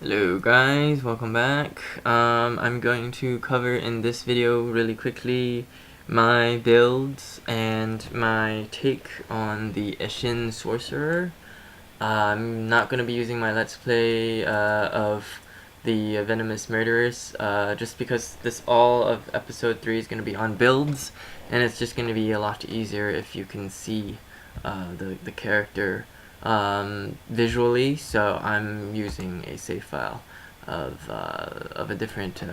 Hello guys, welcome back. I'm going to cover in this video really quickly my builds and my take on the Eshin Sorcerer. I'm not going to be using my Let's Play of the Venomous Murderers just because all of episode 3 is going to be on builds, and it's just going to be a lot easier if you can see the character visually. So I'm using a save file of a different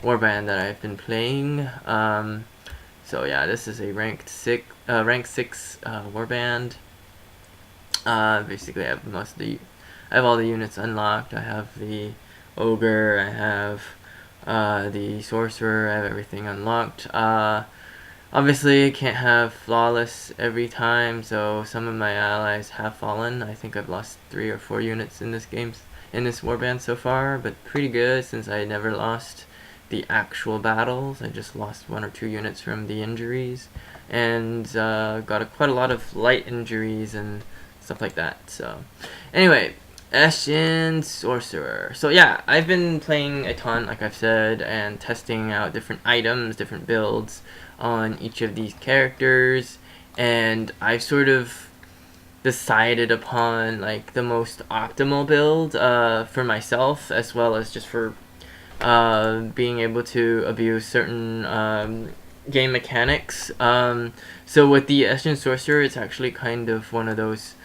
warband that I've been playing. So yeah, this is a rank 6 warband. Basically, I have all the units unlocked. I have the ogre, I have the sorcerer, I have everything unlocked. Obviously, I can't have flawless every time, so some of my allies have fallen. I think I've lost 3 or 4 units in this warband so far, but pretty good since I never lost the actual battles. I just lost 1 or 2 units from the injuries, and got quite a lot of light injuries and stuff like that. So anyway, Eshin Sorcerer. So yeah, I've been playing a ton, like I've said, and testing out different items, different builds on each of these characters, and I've sort of decided upon like the most optimal build for myself, as well as just for being able to abuse certain game mechanics. So with the Eshin Sorcerer, it's actually kind of one of those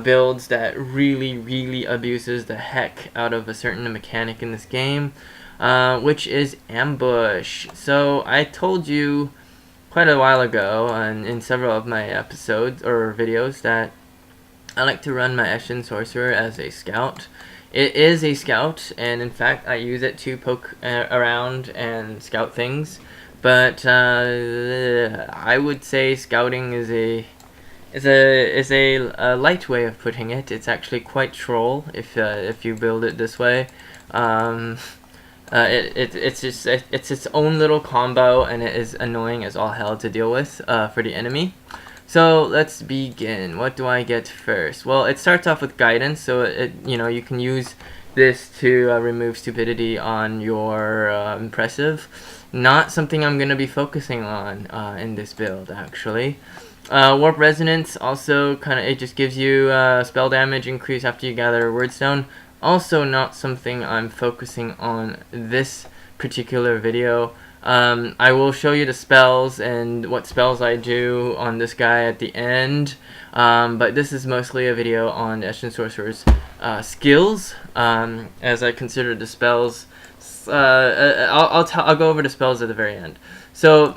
builds that really abuses the heck out of a certain mechanic in this game, which is ambush. So I told you quite a while ago, and in several of my episodes or videos, that I like to run my Eshin Sorcerer as a scout. It is a scout, and in fact I use it to poke around and scout things, but I would say scouting is a light way of putting it. It's actually quite troll if you build it this way. It's its own little combo, and it is annoying as all hell to deal with for the enemy. So let's begin. What do I get first? Well, it starts off with guidance, so you can use this to remove stupidity on your impressive. Not something I'm gonna be focusing on in this build, actually. Warp Resonance also it just gives you spell damage increase after you gather a word stone. Also not something I'm focusing on this particular video. I will show you the spells and what spells I do on this guy at the end, but this is mostly a video on Eshin Sorcerer's skills, as I consider the spells. I'll go over the spells at the very end. So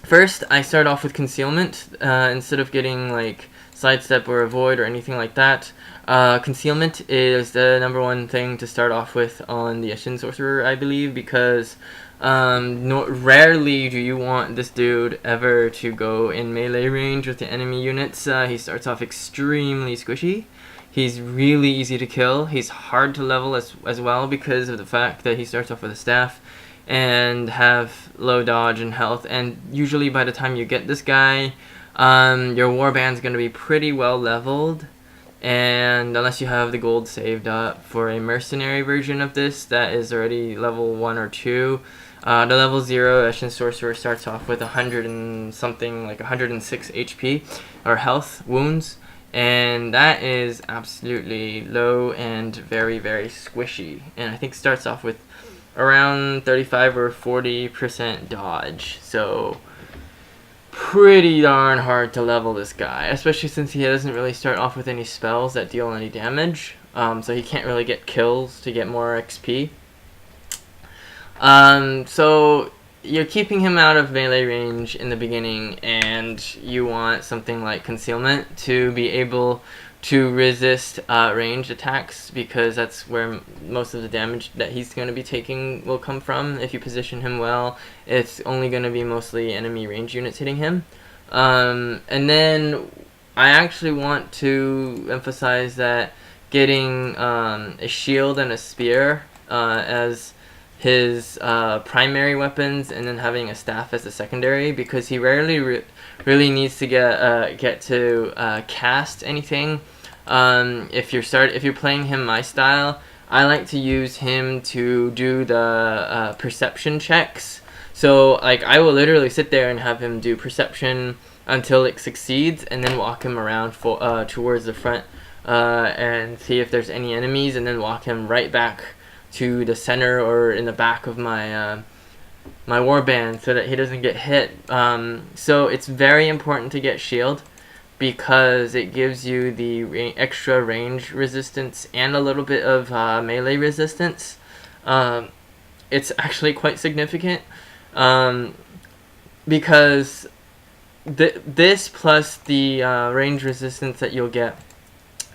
first, I start off with Concealment instead of getting like Sidestep or Avoid or anything like that. Concealment is the #1 thing to start off with on the Eshin Sorcerer, I believe, because rarely do you want this dude ever to go in melee range with the enemy units. He starts off extremely squishy. He's really easy to kill. He's hard to level as well because of the fact that he starts off with a staff and have low dodge and health, and usually by the time you get this guy, your warband's going to be pretty well leveled, and unless you have the gold saved up for a mercenary version of this that is already level 1 or 2. The level 0 Eshin Sorcerer starts off with 100 and something, like 106 HP or health wounds, and that is absolutely low and very squishy, and I think starts off with around 35 or 40% dodge, so pretty darn hard to level this guy, especially since he doesn't really start off with any spells that deal any damage, so he can't really get kills to get more XP. So you're keeping him out of melee range in the beginning, and you want something like Concealment to be able to resist ranged attacks, because that's where most of the damage that he's going to be taking will come from. If you position him well, it's only going to be mostly enemy range units hitting him. And then I actually want to emphasize that getting a shield and a spear as his primary weapons, and then having a staff as a secondary, because he rarely really needs to get to cast anything. If you're playing him my style, I like to use him to do the perception checks. So like I will literally sit there and have him do perception until it succeeds, and then walk him around towards the front and see if there's any enemies, and then walk him right back to the center or in the back of my my warband so that he doesn't get hit. So it's very important to get shield, because it gives you the extra range resistance and a little bit of melee resistance. It's actually quite significant, because this plus the range resistance that you'll get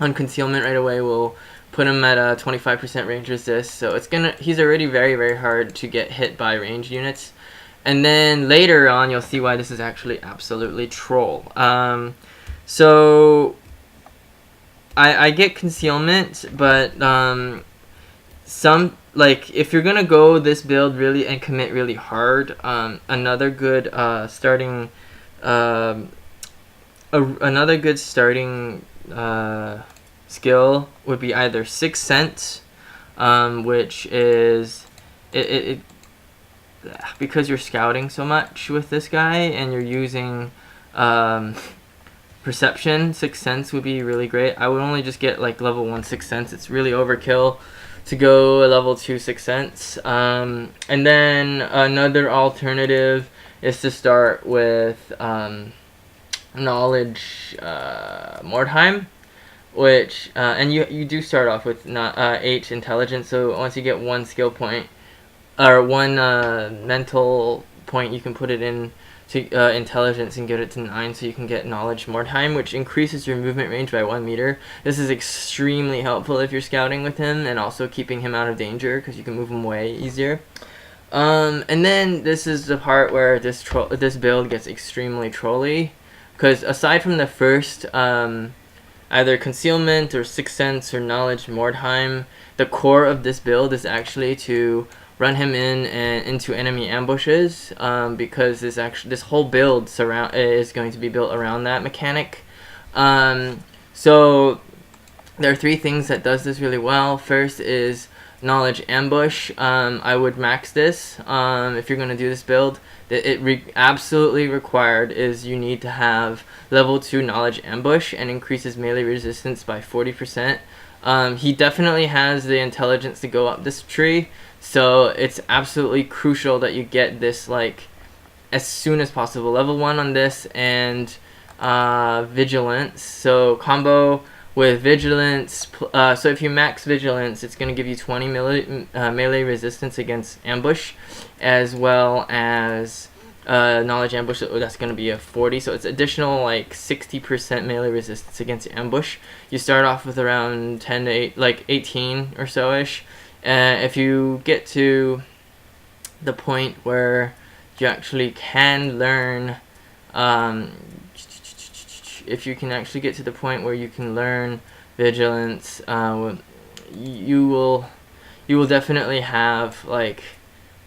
on Concealment right away will put him at a 25% range resist. So he's already very, very hard to get hit by ranged units. And then later on, you'll see why this is actually absolutely troll. So I get Concealment, but if you're gonna go this build really and commit really hard, another good starting skill would be either Sixth Sense, which is it because you're scouting so much with this guy and you're using perception. Sixth Sense would be really great. I would only just get like level 1 Sixth Sense. It's really overkill to go a level 2 Sixth Sense. And then another alternative is to start with Knowledge Mordheim, which and you do start off with 8 intelligence. So once you get 1 skill point or 1 mental point, you can put it in to intelligence and get it to 9, so you can get Knowledge Mordheim, which increases your movement range by 1 meter. This is extremely helpful if you're scouting with him, and also keeping him out of danger because you can move him way easier. And then this is the part where this build gets extremely trolly, because aside from the first either Concealment or Sixth Sense or Knowledge Mordheim, the core of this build is actually to run him in and into enemy ambushes, because this whole build is going to be built around that mechanic. So there are 3 things that does this really well. First is Knowledge Ambush. I would max this if you're going to do this build. Absolutely required is you need to have level 2 Knowledge Ambush, and increases melee resistance by 40%. He definitely has the intelligence to go up this tree, so it's absolutely crucial that you get this like as soon as possible. Level 1 on this, and Vigilance. So combo with Vigilance. So if you max Vigilance, it's going to give you 20 melee resistance against ambush, as well as Knowledge Ambush. That's going to be a 40, so it's additional like 60% melee resistance against ambush. You start off with around 10 to 8, like 18 or so ish. If you get to the point where you actually can learn, if you can actually get to the point where you can learn Vigilance, you will definitely have like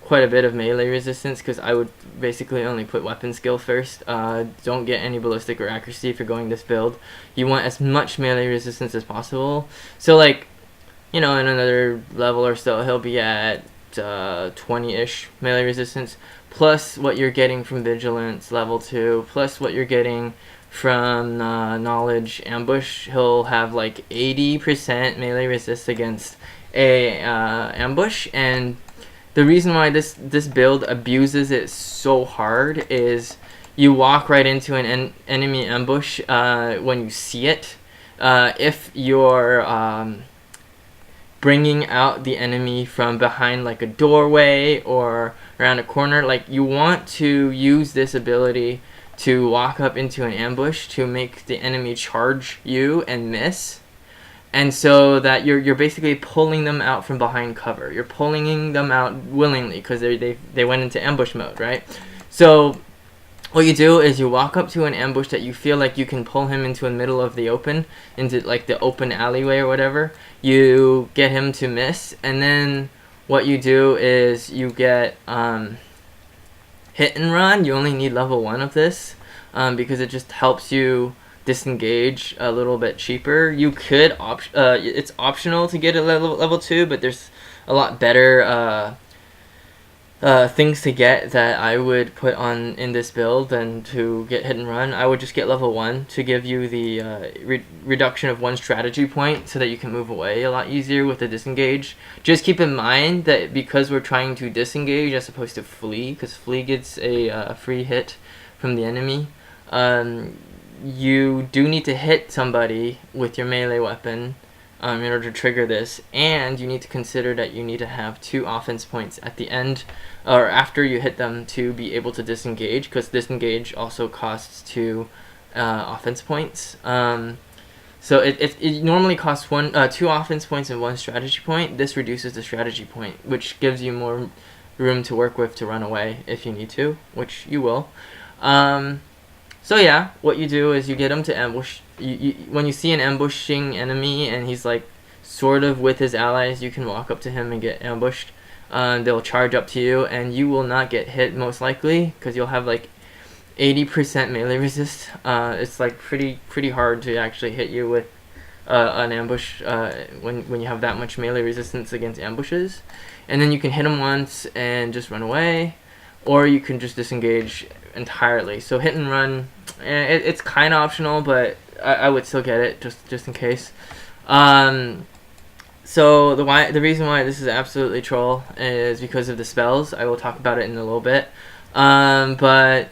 quite a bit of melee resistance, because I would basically only put weapon skill first. Don't get any ballistic or accuracy if you're going this build. You want as much melee resistance as possible. So like, you know, in another level or so, he'll be at 20-ish melee resistance, plus what you're getting from Vigilance level 2, plus what you're getting from Knowledge Ambush. He'll have like 80% melee resist against a ambush. And the reason why this build abuses it so hard is you walk right into an enemy ambush when you see it. If you're bringing out the enemy from behind like a doorway or around a corner, like you want to use this ability to walk up into an ambush to make the enemy charge you and miss. And so that you're basically pulling them out from behind cover. You're pulling them out willingly because they went into ambush mode, right? So what you do is you walk up to an ambush that you feel like you can pull him into the middle of the open, into like the open alleyway or whatever. You get him to miss, and then what you do is you get hit and run. You only need level 1 of this, because it just helps you disengage a little bit cheaper. You could it's optional to get a level 2, but there's a lot better things to get that I would put on in this build than to get hit and run. I would just get level 1 to give you the reduction of 1 strategy point so that you can move away a lot easier with the disengage. Just keep in mind that because we're trying to disengage as opposed to flee, because flee gets a free hit from the enemy, you do need to hit somebody with your melee weapon in order to trigger this, and you need to consider that you need to have 2 offense points at the end or after you hit them to be able to disengage, because disengage also costs 2 offense points. So it normally costs 2 offense points and 1 strategy point. This reduces the strategy point, which gives you more room to work with to run away if you need to, which you will. So yeah, what you do is you get him to ambush. When you see an ambushing enemy and he's like sort of with his allies, you can walk up to him and get ambushed. They'll charge up to you, and you will not get hit most likely because you'll have like 80% melee resist. It's like pretty hard to actually hit you with an ambush when you have that much melee resistance against ambushes. And then you can hit them once and just run away, or you can just disengage entirely. So hit and run, it's kind of optional, but I would still get it just in case. So the reason why this is absolutely troll is because of the spells. I will talk about it in a little bit. But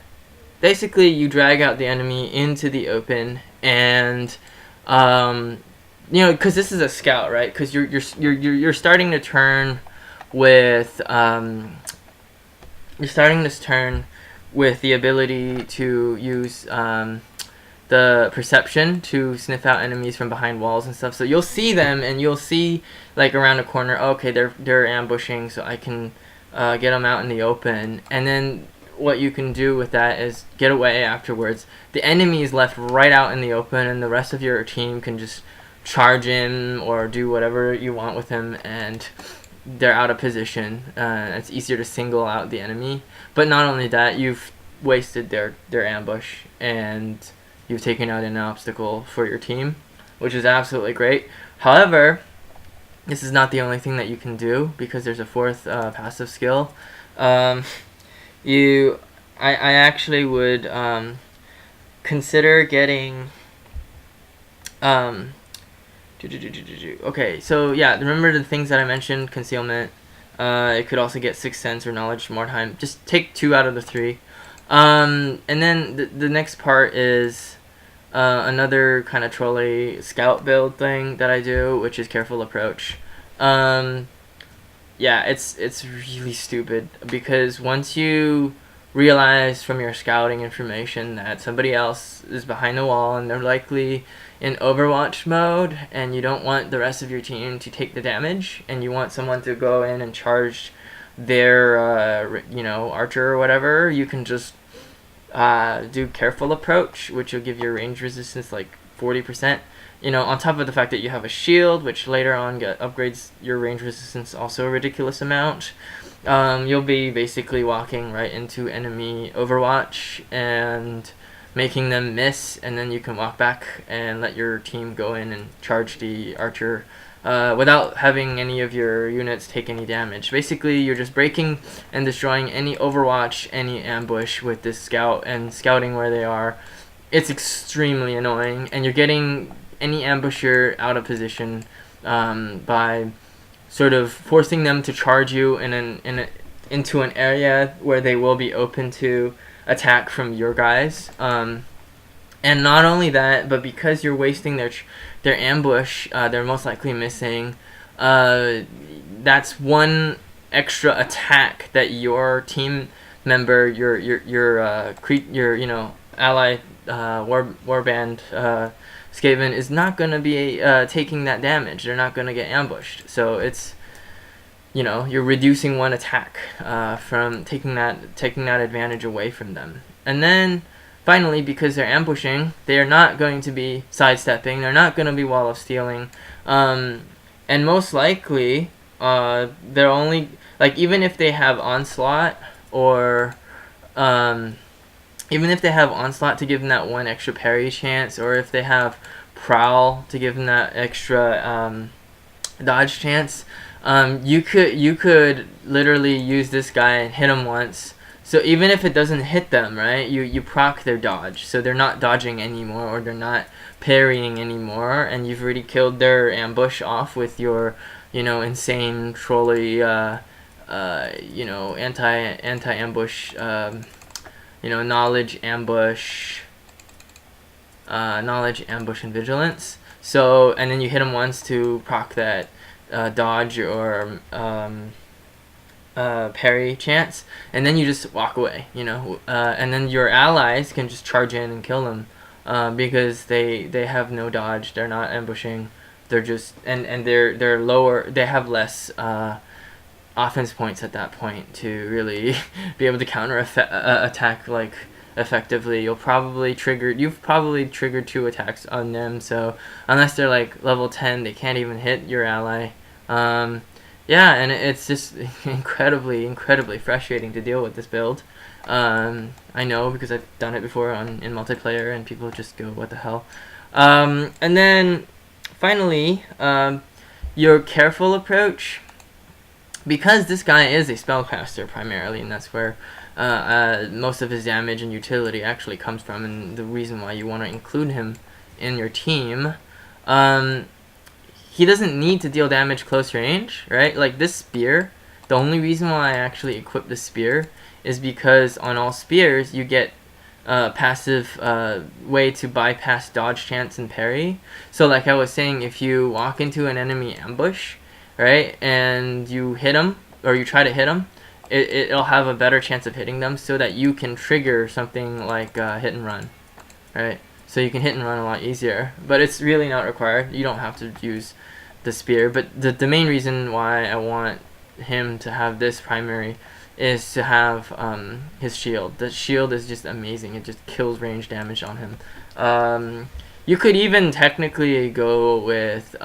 basically, you drag out the enemy into the open, and because this is a scout, right? Because you're starting to turn with you're starting this turn with the ability to use the perception to sniff out enemies from behind walls and stuff. So you'll see them, and you'll see like around a corner, okay, they're ambushing, so I can get them out in the open. And then what you can do with that is get away afterwards. The enemy is left right out in the open, and the rest of your team can just charge in or do whatever you want with him, and they're out of position. It's easier to single out the enemy. But not only that, you've wasted their ambush, and you've taken out an obstacle for your team, which is absolutely great. However, this is not the only thing that you can do, because there's a 4th passive skill. I actually would consider getting okay, so yeah, remember the things that I mentioned: Concealment. It could also get 6th Sense or Knowledge from Mordheim. Just take 2 out of the 3. And then the next part is another kind of trolley scout build thing that I do, which is Careful Approach. Yeah, it's really stupid, because once you realize from your scouting information that somebody else is behind the wall and they're likely in Overwatch mode, and you don't want the rest of your team to take the damage, and you want someone to go in and charge their archer or whatever, you can just do Careful Approach, which will give your range resistance like 40%. On top of the fact that you have a shield, which later on upgrades your range resistance also a ridiculous amount. You'll be basically walking right into enemy Overwatch and making them miss, and then you can walk back and let your team go in and charge the archer without having any of your units take any damage. Basically, you're just breaking and destroying any Overwatch, any ambush with this scout, and scouting where they are. It's extremely annoying, and you're getting any ambusher out of position by sort of forcing them to charge you into an area where they will be open to attack from your guys. And not only that, but because you're wasting their ambush, they're most likely missing. That's 1 extra attack that your team member, your ally warband Skaven is not going to be taking that damage. They're not going to get ambushed. So it's, you're reducing 1 attack from taking that advantage away from them. And then finally, because they're ambushing, they are not going to be sidestepping. They're not going to be wall of stealing. And most likely, they're only, like, even if they have onslaught, or even if they have Onslaught to give them that one extra parry chance, or if they have Prowl to give them that extra dodge chance, you could literally use this guy and hit him once. So even if it doesn't hit them, right, you proc their dodge, so they're not dodging anymore, or they're not parrying anymore, and you've already killed their ambush off with your, insane trolly, anti-ambush, knowledge, ambush, and vigilance. So, and then you hit them once to proc that dodge or parry chance, and then you just walk away, and then your allies can just charge in and kill them, because they have no dodge, they're not ambushing, they're just, and they're lower, they have less offense points at that point to really be able to counter attack like effectively. You've probably triggered 2 attacks on them, so unless they're like level 10, they can't even hit your ally. Yeah, and it's just incredibly frustrating to deal with this build. I know, because I've done it before in multiplayer, and people just go, what the hell. And then finally, your careful approach, because this guy is a spellcaster primarily, and that's where most of his damage and utility actually comes from, and the reason why you want to include him in your team. He doesn't need to deal damage close range, right? Like this spear, the only reason why I actually equip the spear is because on all spears you get passive way to bypass dodge chance and parry. So like I was saying, if you walk into an enemy ambush, right, and you hit them, or you try to hit them, it'll have a better chance of hitting them, so that you can trigger something like hit and run, right? So you can hit and run a lot easier, but it's really not required. You don't have to use the spear, but the main reason why I want him to have this primary is to have his shield. The shield is just amazing. It just kills range damage on him. You could even technically go with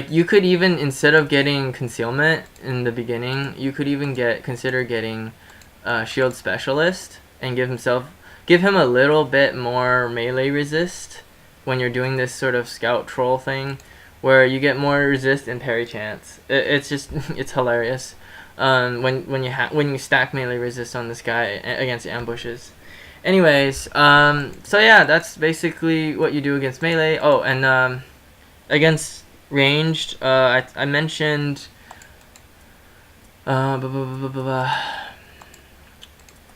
you could even, instead of getting Concealment in the beginning, you could even consider getting Shield Specialist and give him a little bit more melee resist when you're doing this sort of scout troll thing, where you get more resist and parry chance. It's just it's hilarious when you stack melee resist on this guy against ambushes. Anyways, so yeah, that's basically what you do against melee. Oh, and against ranged, I mentioned I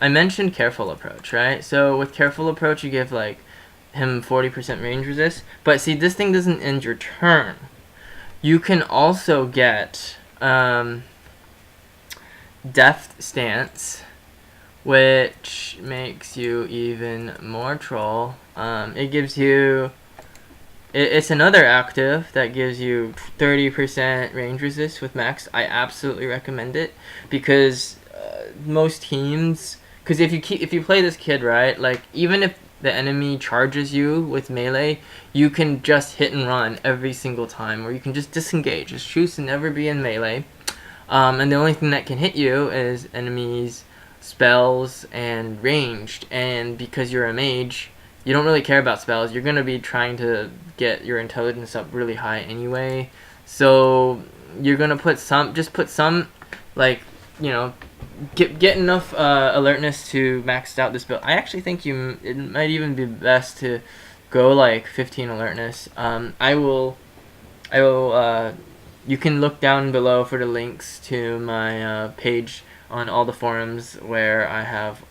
mentioned careful approach, right? So with careful approach, you give like him 40% range resist, but see, this thing doesn't end your turn. You can also get Deft stance, which makes you even more troll. It gives you, it's another active that gives you 30% range resist with max. I absolutely recommend it, because most teams, because if you play this kid right, like even if the enemy charges you with melee, you can just hit and run every single time, or you can just disengage, just choose to never be in melee. And the only thing that can hit you is enemies, spells, and ranged. And because you're a mage, you don't really care about spells. You're going to be trying to get your intelligence up really high anyway. So you're going to put some, like, get enough alertness to max out this build. I actually think it might even be best to go like 15 alertness. You can look down below for the links to my page on all the forums, where I have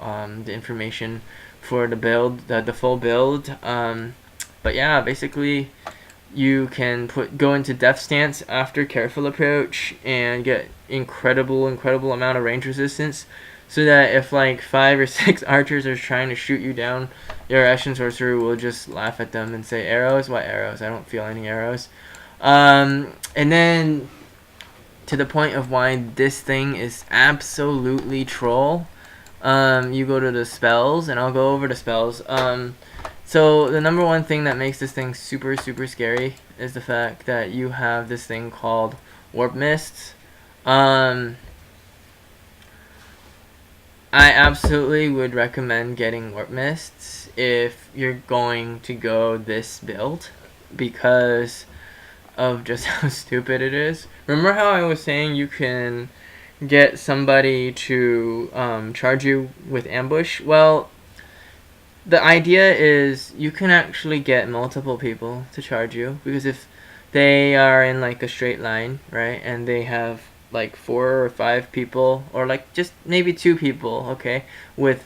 the information for the build, the full build. But yeah, basically you can go into Deft stance after careful approach and get incredible amount of range resistance, so that if like 5 or 6 archers are trying to shoot you down, your Eshin Sorcerer will just laugh at them and say, arrows? What arrows? I don't feel any arrows. And then to the point of why this thing is absolutely troll, you go to the spells, and I'll go over the spells. So the number one thing that makes this thing super scary is the fact that you have this thing called Warp Mists. I absolutely would recommend getting Warp Mists if you're going to go this build, because of just how stupid it is. Remember how I was saying you can get somebody to charge you with ambush? Well, the idea is you can actually get multiple people to charge you, because if they are in like a straight line, right, and they have like 4 or 5 people, or like just maybe 2 people, okay, with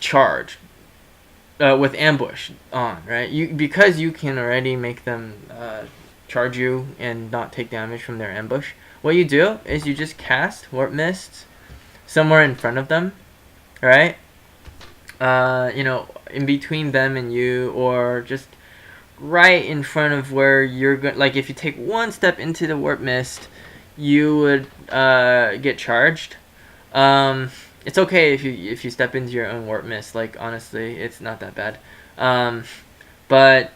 charge, with ambush on, right? Because you can already make them charge you and not take damage from their ambush. What you do is you just cast Warp Mist somewhere in front of them, right? You know, in between them and you, or just right in front of where you're going. Like if you take one step into the Warp Mist, you would get charged. It's okay if you step into your own Warp Mist. Like honestly, it's not that bad. But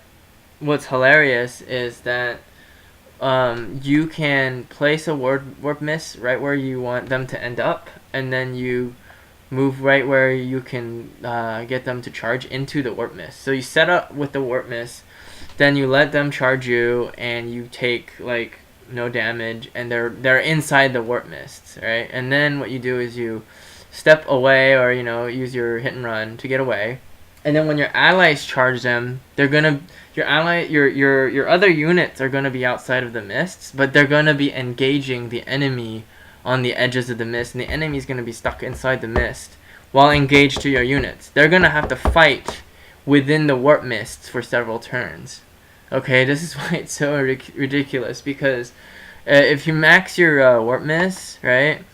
what's hilarious is that you can place a warp mist right where you want them to end up, and then you move right where you can get them to charge into the warp mist. So you set up with the warp mist, then you let them charge you, and you take like no damage, and they're inside the warp mist, right? And then what you do is you step away, or you know, use your hit and run to get away. And then when your allies charge them, they're gonna your other units are gonna be outside of the mists, but they're gonna be engaging the enemy on the edges of the mist, and the enemy's gonna be stuck inside the mist while engaged to your units. They're gonna have to fight within the warp mists for several turns. Okay, this is why it's so ridiculous, because if you max your warp mist, right,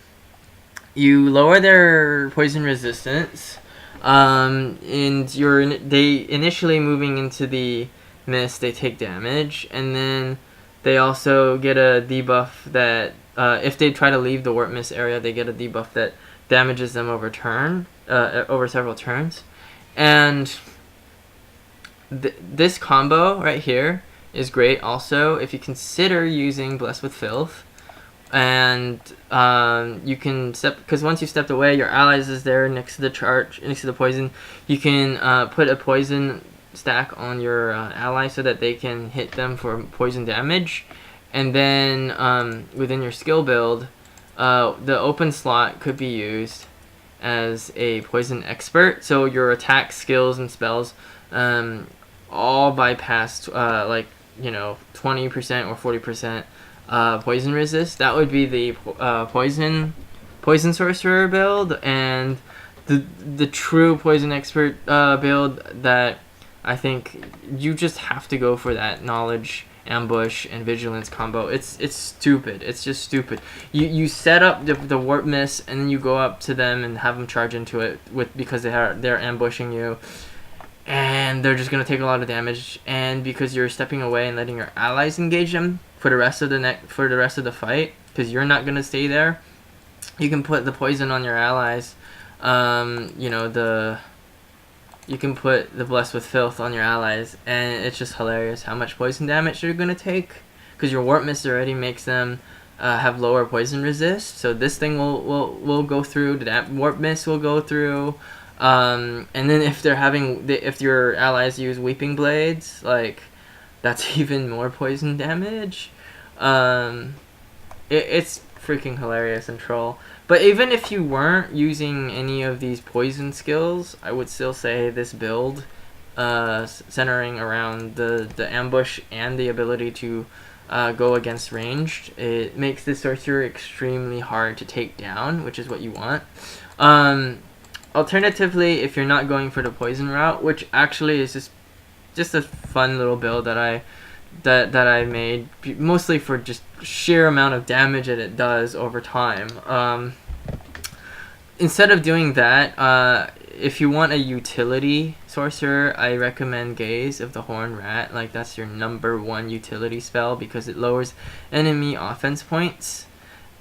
you lower their poison resistance. And they initially moving into the mist, they take damage, and then they also get a debuff that if they try to leave the warp mist area, they get a debuff that damages them over several turns. And this combo right here is great also if you consider using Blessed with Filth. And you can step, because once you've stepped away, your allies is there next to the charge, next to the poison. You can put a poison stack on your ally so that they can hit them for poison damage. And then within your skill build, the open slot could be used as a poison expert. So your attack, skills, and spells all bypass like 20% or 40%. Poison resist. That would be the poison sorcerer build, and the true poison expert build that I think you just have to go for that knowledge, ambush, and vigilance combo. It's stupid. It's just stupid. You set up the warp mist, and then you go up to them and have them charge into it because they're ambushing you. And they're just gonna take a lot of damage, and because you're stepping away and letting your allies engage them for the rest of the fight, because you're not gonna stay there, you can put the poison on your allies. You can put the Blessed with Filth on your allies, and it's just hilarious how much poison damage you're gonna take, because your warp mist already makes them have lower poison resist. So this thing will go through. That warp mist will go through. And then if your allies use Weeping Blades, like, that's even more poison damage. It's freaking hilarious and troll. But even if you weren't using any of these poison skills, I would still say this build, centering around the ambush and the ability to go against ranged, it makes the sorcerer extremely hard to take down, which is what you want. Alternatively, if you're not going for the poison route, which actually is just a fun little build that I made, mostly for just sheer amount of damage that it does over time. Instead of doing that, if you want a utility sorcerer, I recommend Gaze of the Horned Rat. Like, that's your #1 utility spell, because it lowers enemy offense points.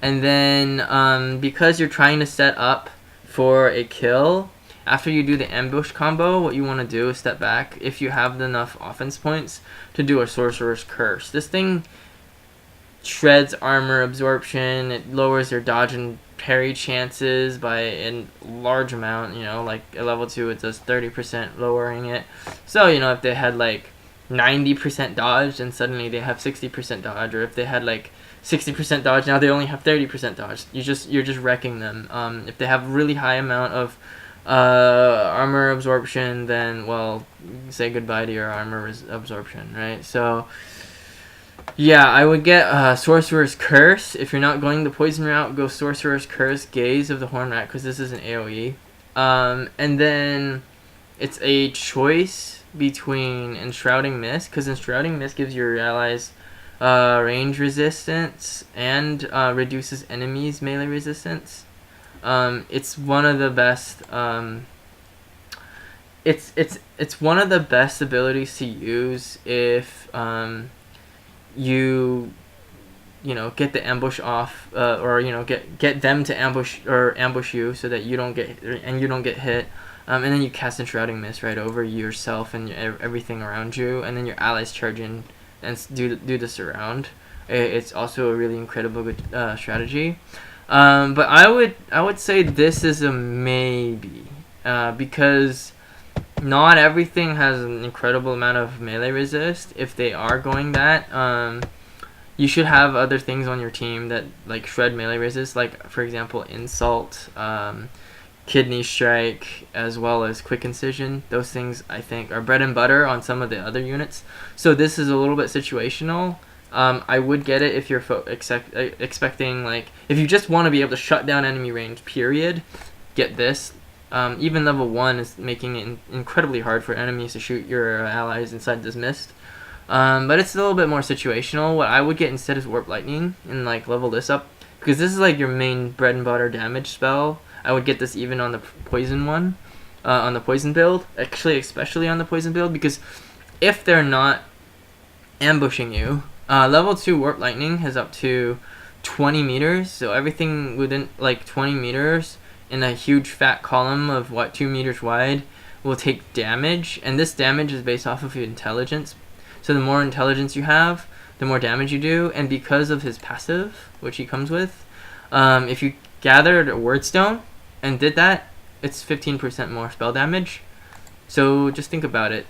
And then because you're trying to set up for a kill, after you do the ambush combo, what you want to do is step back if you have enough offense points to do a Sorcerer's Curse. This thing shreds armor absorption. It lowers their dodge and parry chances by a large amount. You know, like at level 2 it does 30% lowering it. So you know, if they had like 90% dodge and suddenly they have 60% dodge, or if they had like 60% dodge, now they only have 30% dodge. You're just wrecking them. If they have really high amount of armor absorption, then well, say goodbye to your armor absorption, right? So yeah, I would get Sorcerer's Curse. If you're not going the poison route, go Sorcerer's Curse, Gaze of the Horn Rat, because this is an AoE. And then it's a choice between Enshrouding Mist, because Enshrouding Mist gives your allies range resistance and reduces enemies' melee resistance. It's one of the best. It's one of the best abilities to use if you know, get the ambush off, or you know, get them to ambush you so that you don't get hit. And then you cast Enshrouding Mist right over yourself and everything around you, and then your allies charge in and do the surround. It's also a really incredible good strategy. But I would say this is a maybe, because not everything has an incredible amount of melee resist. If they are going that, you should have other things on your team that like shred melee resist, like for example Insult, Kidney Strike, as well as Quick Incision. Those things I think are bread and butter on some of the other units. So this is a little bit situational. I would get it if you're expecting, like, if you just want to be able to shut down enemy range, period, get this. Even level 1 is making it incredibly hard for enemies to shoot your allies inside this mist. But it's a little bit more situational. What I would get instead is Warp Lightning and like level this up, because this is like your main bread and butter damage spell. I would get this even on the poison one, on the poison build. Actually, especially on the poison build, because if they're not ambushing you, level 2 Warp Lightning has up to 20 meters, so everything within like 20 meters in a huge fat column of 2 meters wide will take damage, and this damage is based off of your intelligence. So the more intelligence you have, the more damage you do, and because of his passive, which he comes with, if you gathered a word stone and did that, it's 15% more spell damage. So just think about it.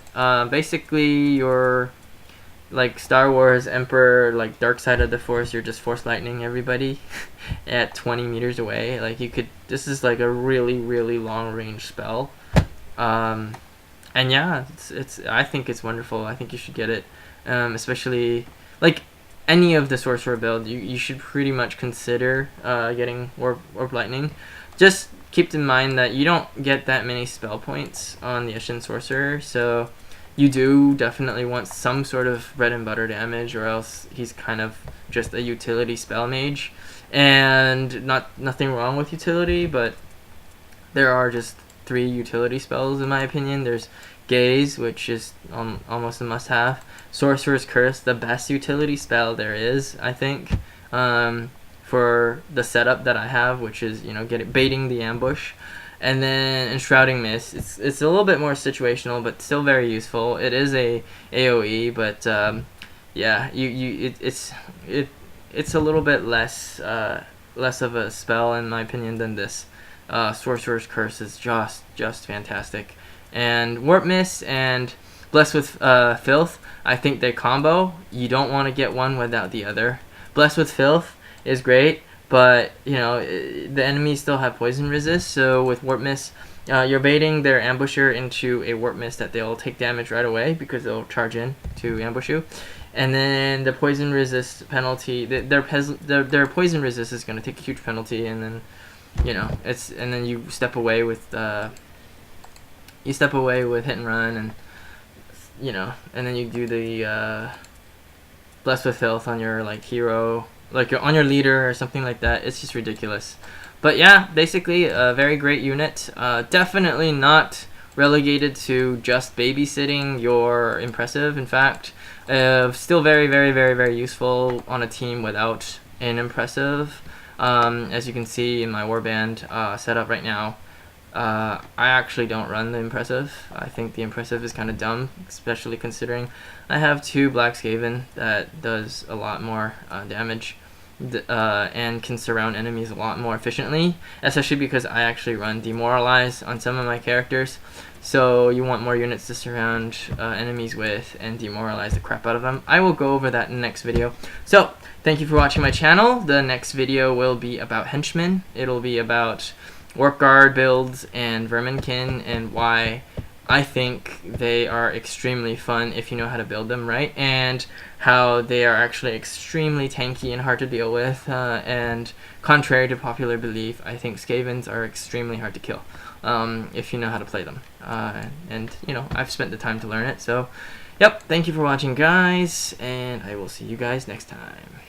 Basically, you're like Star Wars Emperor, like dark side of the Force. You're just Force Lightning everybody at 20 meters away. Like you could. This is like a really, really long range spell. And yeah, it's. I think it's wonderful. I think you should get it. Especially like any of the Sorcerer build, you should pretty much consider getting Warp Lightning. Just keep in mind that you don't get that many spell points on the Eshin Sorcerer, so you do definitely want some sort of bread and butter damage, or else he's kind of just a utility spell mage. And nothing wrong with utility, but there are just 3 utility spells in my opinion. There's Gaze, which is almost a must-have. Sorcerer's Curse, the best utility spell there is, I think, for the setup that I have, which is, you know, baiting the ambush. And then Enshrouding Mist, it's a little bit more situational, but still very useful. It is a AoE, but yeah, it's a little bit less of a spell in my opinion than this. Sorcerer's Curse is just fantastic. And Warp Mist and Blessed with Filth, I think they combo. You don't want to get one without the other. Blessed with Filth is great, but you know the enemies still have poison resist. So with Warp Mist, you're baiting their ambusher into a Warp Mist that they'll take damage right away because they'll charge in to ambush you. And then the poison resist penalty, their poison resist is going to take a huge penalty, and then you know and then you step away with hit and run, and you know, and then you do the Blessed with Filth on your like hero, like you're on your leader or something like that. It's just ridiculous. But yeah, basically a very great unit. Definitely not relegated to just babysitting your impressive. In fact, still very, very, very, very useful on a team without an impressive. As you can see in my warband setup right now, I actually don't run the Impressive. I think the Impressive is kind of dumb, especially considering I have 2 Black Skaven that does a lot more damage and can surround enemies a lot more efficiently, especially because I actually run Demoralize on some of my characters. So you want more units to surround enemies with and demoralize the crap out of them. I will go over that in the next video. So thank you for watching my channel. The next video will be about henchmen. It'll be about Warp Guard builds and Verminkin and why I think they are extremely fun if you know how to build them right, and how they are actually extremely tanky and hard to deal with, and contrary to popular belief, I think Skavens are extremely hard to kill if you know how to play them, and you know, I've spent the time to learn it. So yep, thank you for watching, guys, and I will see you guys next time.